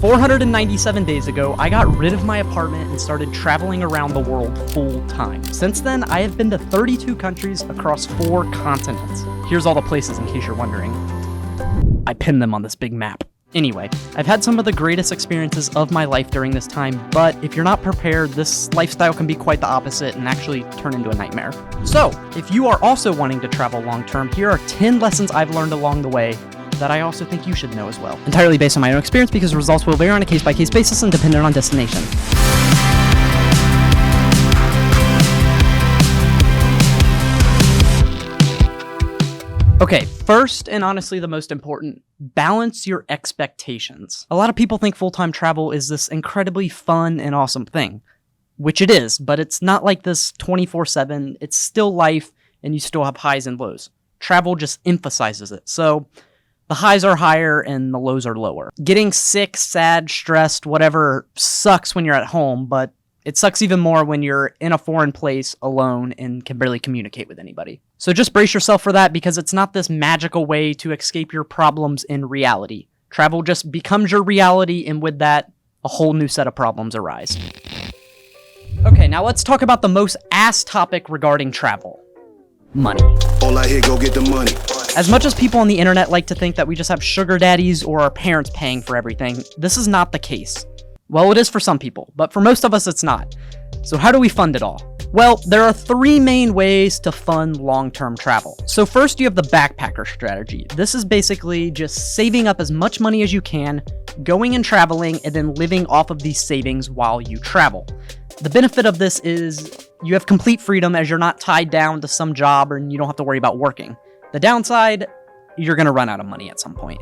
497 days ago, I got rid of my apartment and started traveling around the world full time. Since then, I have been to 32 countries across 4 continents. Here's all the places in case you're wondering. I pinned them on this big map. Anyway, I've had some of the greatest experiences of my life during this time, but if you're not prepared, this lifestyle can be quite the opposite and actually turn into a nightmare. So, if you are also wanting to travel long term, here are 10 lessons I've learned along the way that I also think you should know as well. Entirely based on my own experience because the results will vary on a case-by-case basis and dependent on destination. Okay, first and honestly the most important, balance your expectations. A lot of people think full-time travel is this incredibly fun and awesome thing, which it is, but it's not like this 24/7. It's still life and you still have highs and lows. Travel just emphasizes it. So the highs are higher and the lows are lower. Getting sick, sad, stressed, whatever sucks when you're at home, but it sucks even more when you're in a foreign place alone and can barely communicate with anybody. So just brace yourself for that because it's not this magical way to escape your problems in reality. Travel just becomes your reality, and with that, a whole new set of problems arise. Okay, now let's talk about the most ass topic regarding travel. Money. All I hear, go get the money. As much as people on the internet like to think that we just have sugar daddies or our parents paying for everything, this is not the case. Well, it is for some people, but for most of us it's not. So how do we fund it all? Well, there are 3 main ways to fund long-term travel. So first you have the backpacker strategy. This is basically just saving up as much money as you can, going and traveling, and then living off of these savings while you travel. The benefit of this is you have complete freedom as you're not tied down to some job and you don't have to worry about working. The downside, you're going to run out of money at some point.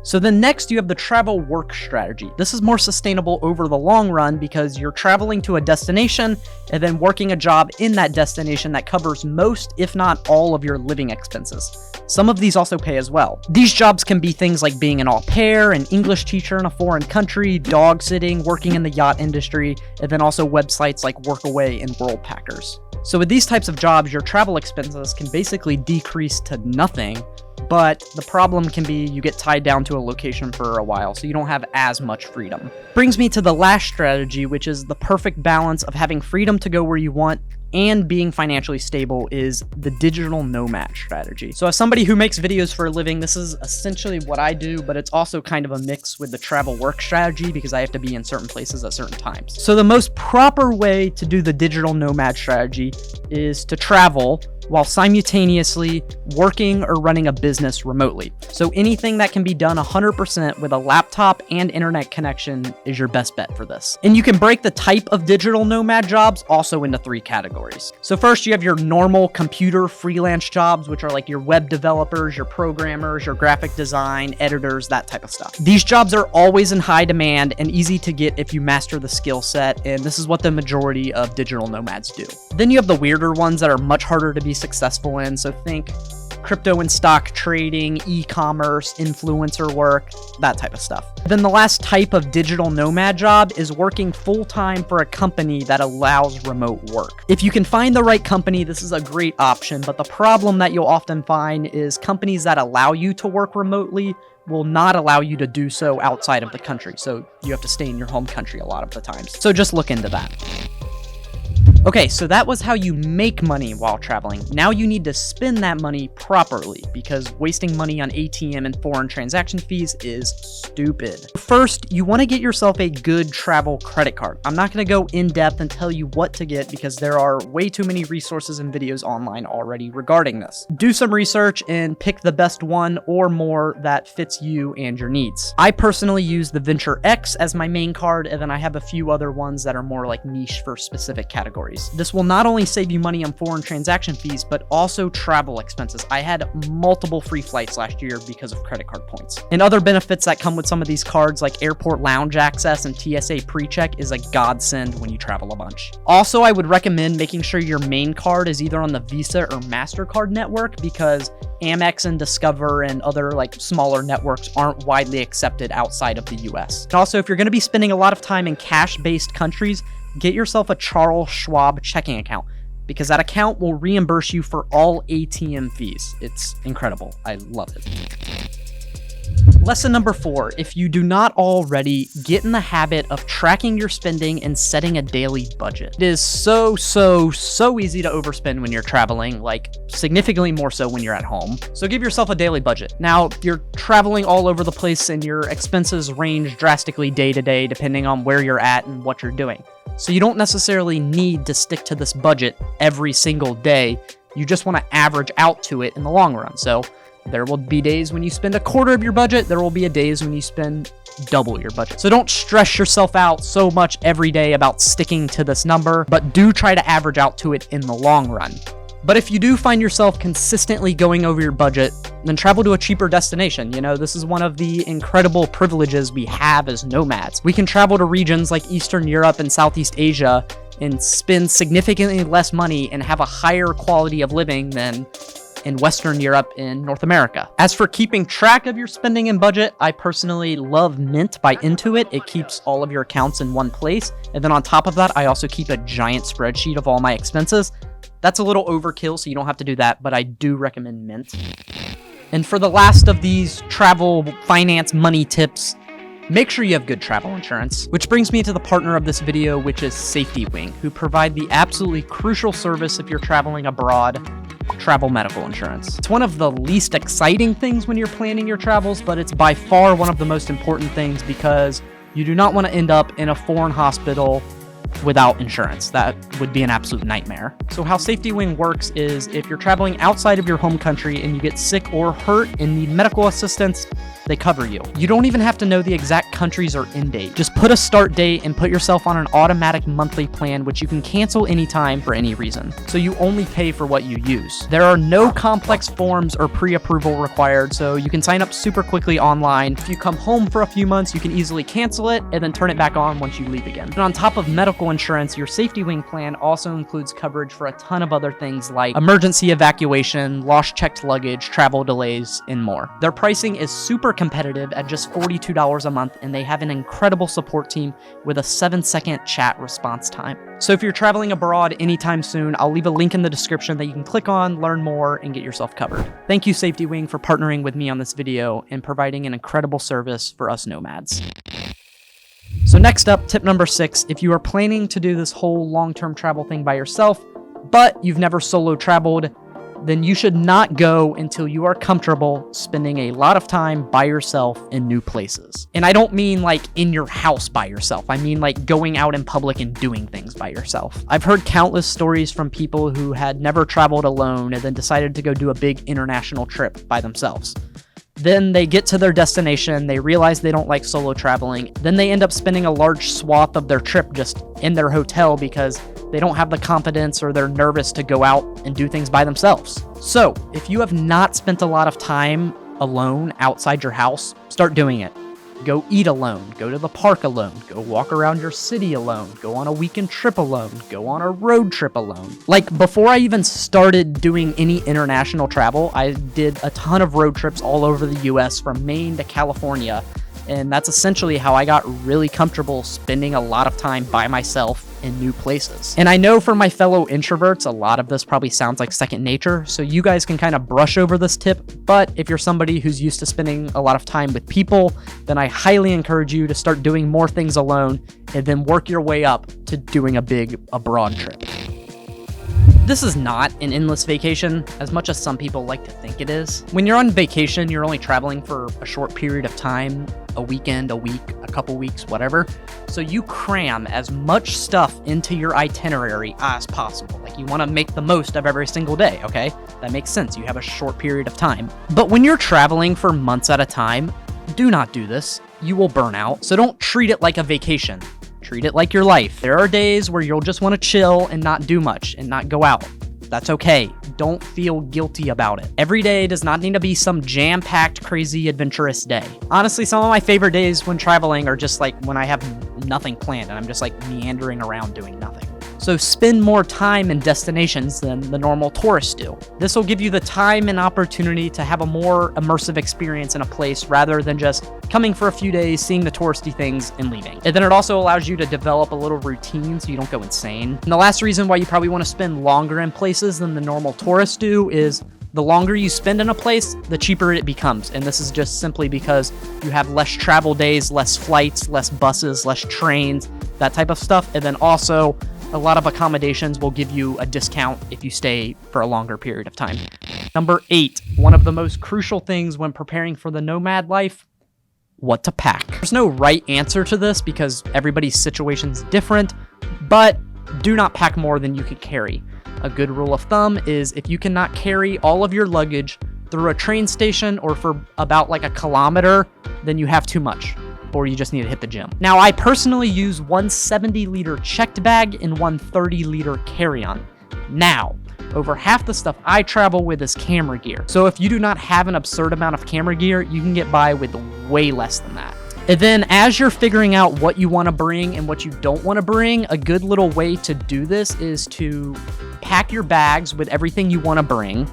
So then next you have the travel work strategy. This is more sustainable over the long run because you're traveling to a destination and then working a job in that destination that covers most, if not all, of your living expenses. Some of these also pay as well. These jobs can be things like being an au pair, an English teacher in a foreign country, dog sitting, working in the yacht industry, and then also websites like Workaway and Worldpackers. So with these types of jobs, your travel expenses can basically decrease to nothing, but the problem can be you get tied down to a location for a while, so you don't have as much freedom. Brings me to the last strategy, which is the perfect balance of having freedom to go where you want and being financially stable, is the digital nomad strategy. So as somebody who makes videos for a living, this is essentially what I do, but it's also kind of a mix with the travel work strategy because I have to be in certain places at certain times. So the most proper way to do the digital nomad strategy is to travel while simultaneously working or running a business remotely. So anything that can be done 100% with a laptop and internet connection is your best bet for this. And you can break the type of digital nomad jobs also into 3 categories. So first you have your normal computer freelance jobs, which are like your web developers, your programmers, your graphic design, editors, that type of stuff. These jobs are always in high demand and easy to get if you master the skill set, and this is what the majority of digital nomads do. Then you have the weirder ones that are much harder to be successful in, so think crypto and stock trading, e-commerce, influencer work, that type of stuff. Then the last type of digital nomad job is working full-time for a company that allows remote work. If you can find the right company, this is a great option, but the problem that you'll often find is companies that allow you to work remotely will not allow you to do so outside of the country, so you have to stay in your home country a lot of the times. So just look into that. Okay, so that was how you make money while traveling. Now you need to spend that money properly because wasting money on ATM and foreign transaction fees is stupid. First, you want to get yourself a good travel credit card. I'm not going to go in depth and tell you what to get because there are way too many resources and videos online already regarding this. Do some research and pick the best one or more that fits you and your needs. I personally use the Venture X as my main card, and then I have a few other ones that are more like niche for specific categories. This will not only save you money on foreign transaction fees, but also travel expenses. I had multiple free flights last year because of credit card points. And other benefits that come with some of these cards, like airport lounge access and TSA pre-check, is a godsend when you travel a bunch. Also, I would recommend making sure your main card is either on the Visa or MasterCard network because Amex and Discover and other like smaller networks aren't widely accepted outside of the US. And also, if you're going to be spending a lot of time in cash-based countries, get yourself a Charles Schwab checking account because that account will reimburse you for all ATM fees. It's incredible. I love it. Lesson number 4, if you do not already, get in the habit of tracking your spending and setting a daily budget. It is so easy to overspend when you're traveling, like significantly more so when you're at home. So give yourself a daily budget. Now, you're traveling all over the place and your expenses range drastically day to day depending on where you're at and what you're doing. So you don't necessarily need to stick to this budget every single day. You just want to average out to it in the long run. So there will be days when you spend a quarter of your budget. There will be days when you spend double your budget. So don't stress yourself out so much every day about sticking to this number, but do try to average out to it in the long run. But if you do find yourself consistently going over your budget, then travel to a cheaper destination. You know, this is one of the incredible privileges we have as nomads. We can travel to regions like Eastern Europe and Southeast Asia and spend significantly less money and have a higher quality of living than in Western Europe and North America. As for keeping track of your spending and budget, I personally love Mint by Intuit. It keeps all of your accounts in one place. And then on top of that, I also keep a giant spreadsheet of all my expenses. That's a little overkill, so you don't have to do that, but I do recommend Mint. And for the last of these travel, finance, money tips, make sure you have good travel insurance. Which brings me to the partner of this video, which is SafetyWing, who provide the absolutely crucial service if you're traveling abroad: travel medical insurance. It's one of the least exciting things when you're planning your travels, but it's by far one of the most important things because you do not want to end up in a foreign hospital without insurance. That would be an absolute nightmare. So how SafetyWing works is if you're traveling outside of your home country and you get sick or hurt and need medical assistance, they cover you. You don't even have to know the exact countries or end date. Just put a start date and put yourself on an automatic monthly plan, which you can cancel anytime for any reason. So you only pay for what you use. There are no complex forms or pre-approval required, so you can sign up super quickly online. If you come home for a few months, you can easily cancel it and then turn it back on once you leave again. And on top of medical insurance, your SafetyWing plan also includes coverage for a ton of other things like emergency evacuation, lost checked luggage, travel delays, and more. Their pricing is super competitive at just $42 a month, and they have an incredible support team with a 7-second chat response time. So if you're traveling abroad anytime soon, I'll leave a link in the description that you can click on, learn more, and get yourself covered. Thank you, SafetyWing, for partnering with me on this video and providing an incredible service for us nomads. So next up, tip number 6, if you are planning to do this whole long-term travel thing by yourself, but you've never solo traveled, then you should not go until you are comfortable spending a lot of time by yourself in new places. And I don't mean like in your house by yourself. I mean like going out in public and doing things by yourself. I've heard countless stories from people who had never traveled alone and then decided to go do a big international trip by themselves. Then they get to their destination, they realize they don't like solo traveling, then they end up spending a large swath of their trip just in their hotel because they don't have the confidence or they're nervous to go out and do things by themselves. So, if you have not spent a lot of time alone outside your house, start doing it. Go eat alone, go to the park alone, go walk around your city alone, go on a weekend trip alone, go on a road trip alone. Like, before I even started doing any international travel, I did a ton of road trips all over the US from Maine to California, and that's essentially how I got really comfortable spending a lot of time by myself in new places. And I know for my fellow introverts, a lot of this probably sounds like second nature, so you guys can kind of brush over this tip, but if you're somebody who's used to spending a lot of time with people, then I highly encourage you to start doing more things alone and then work your way up to doing a big abroad trip. This is not an endless vacation, as much as some people like to think it is. When you're on vacation, you're only traveling for a short period of time, a weekend, a week, a couple weeks, whatever. So you cram as much stuff into your itinerary as possible. Like, you want to make the most of every single day, okay? That makes sense. You have a short period of time. But when you're traveling for months at a time, do not do this. You will burn out. So don't treat it like a vacation. Treat it like your life. There are days where you'll just want to chill and not do much and not go out. That's okay. Don't feel guilty about it. Every day does not need to be some jam-packed, crazy, adventurous day. Honestly, some of my favorite days when traveling are just like when I have nothing planned and I'm just like meandering around doing nothing. So spend more time in destinations than the normal tourists do. This will give you the time and opportunity to have a more immersive experience in a place rather than just coming for a few days, seeing the touristy things, and leaving. And then it also allows you to develop a little routine so you don't go insane. And the last reason why you probably want to spend longer in places than the normal tourists do is The longer you spend in a place, the cheaper it becomes. And this is just simply because you have less travel days, less flights, less buses, less trains, that type of stuff. And then also, a lot of accommodations will give you a discount if you stay for a longer period of time. Number 8, one of the most crucial things when preparing for the nomad life, what to pack. There's no right answer to this because everybody's situation's different, but do not pack more than you could carry. A good rule of thumb is if you cannot carry all of your luggage through a train station or for about like a kilometer, then you have too much, or you just need to hit the gym. Now, I personally use one 70-liter checked bag and one 30-liter carry-on. Now, over half the stuff I travel with is camera gear. So if you do not have an absurd amount of camera gear, you can get by with way less than that. And then as you're figuring out what you want to bring and what you don't want to bring, a good little way to do this is to pack your bags with everything you want to bring,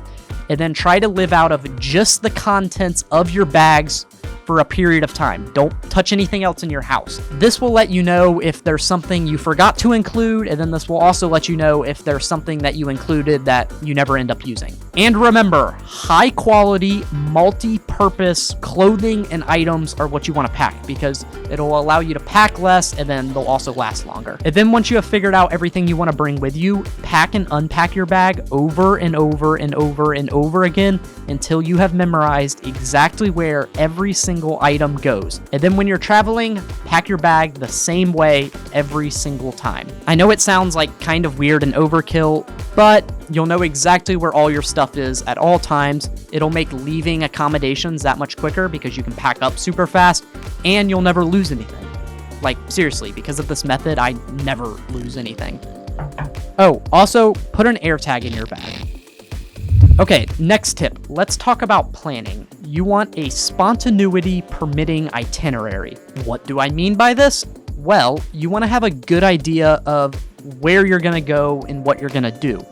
and then try to live out of just the contents of your bags for a period of time. Don't touch anything else in your house. This will let you know if there's something you forgot to include, and then this will also let you know if there's something that you included that you never end up using. And remember, high quality, multi-purpose clothing and items are what you want to pack because it'll allow you to pack less and then they'll also last longer. And then once you have figured out everything you want to bring with you, pack and unpack your bag over and over and over and over again until you have memorized exactly where every single item goes. And then when you're traveling, pack your bag the same way every single time. I know it sounds like kind of weird and overkill, but you'll know exactly where all your stuff is at all times. It'll make leaving accommodations that much quicker because you can pack up super fast, and you'll never lose anything. Like, seriously, because of this method, I never lose anything. Oh, also, put an AirTag in your bag. Okay, next tip. Let's talk about planning. You want a spontaneity permitting itinerary. What do I mean by this? Well, you want to have a good idea of where you're going to go and what you're going to do.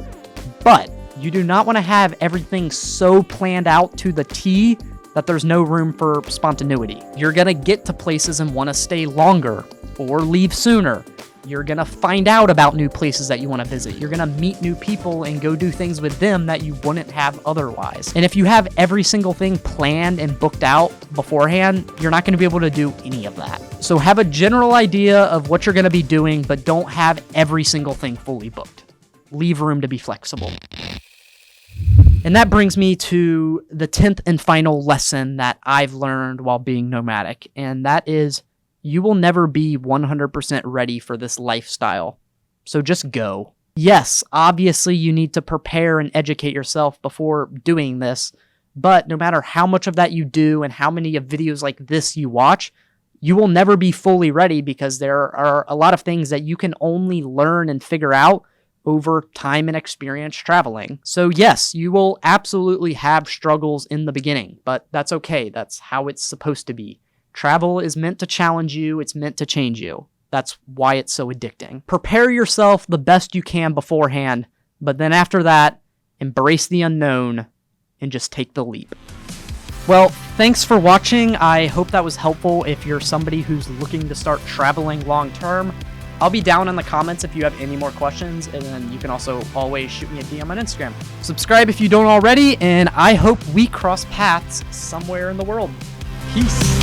But you do not want to have everything so planned out to the T that there's no room for spontaneity. You're going to get to places and want to stay longer or leave sooner. You're going to find out about new places that you want to visit. You're going to meet new people and go do things with them that you wouldn't have otherwise. And if you have every single thing planned and booked out beforehand, you're not going to be able to do any of that. So have a general idea of what you're going to be doing, but don't have every single thing fully booked. Leave room to be flexible. And that brings me to the 10th and final lesson that I've learned while being nomadic, and that is you will never be 100% ready for this lifestyle. So just go. Yes, obviously you need to prepare and educate yourself before doing this, but no matter how much of that you do and how many of videos like this you watch, you will never be fully ready because there are a lot of things that you can only learn and figure out over time and experience traveling. So yes, you will absolutely have struggles in the beginning, but that's okay. That's how it's supposed to be. Travel is meant to challenge you. It's meant to change you. That's why it's so addicting. Prepare yourself the best you can beforehand, but then after that, embrace the unknown and just take the leap. Well, thanks for watching. I hope that was helpful if you're somebody who's looking to start traveling long term. I'll be down in the comments if you have any more questions, and then you can also always shoot me a DM on Instagram. Subscribe if you don't already, and I hope we cross paths somewhere in the world. Peace.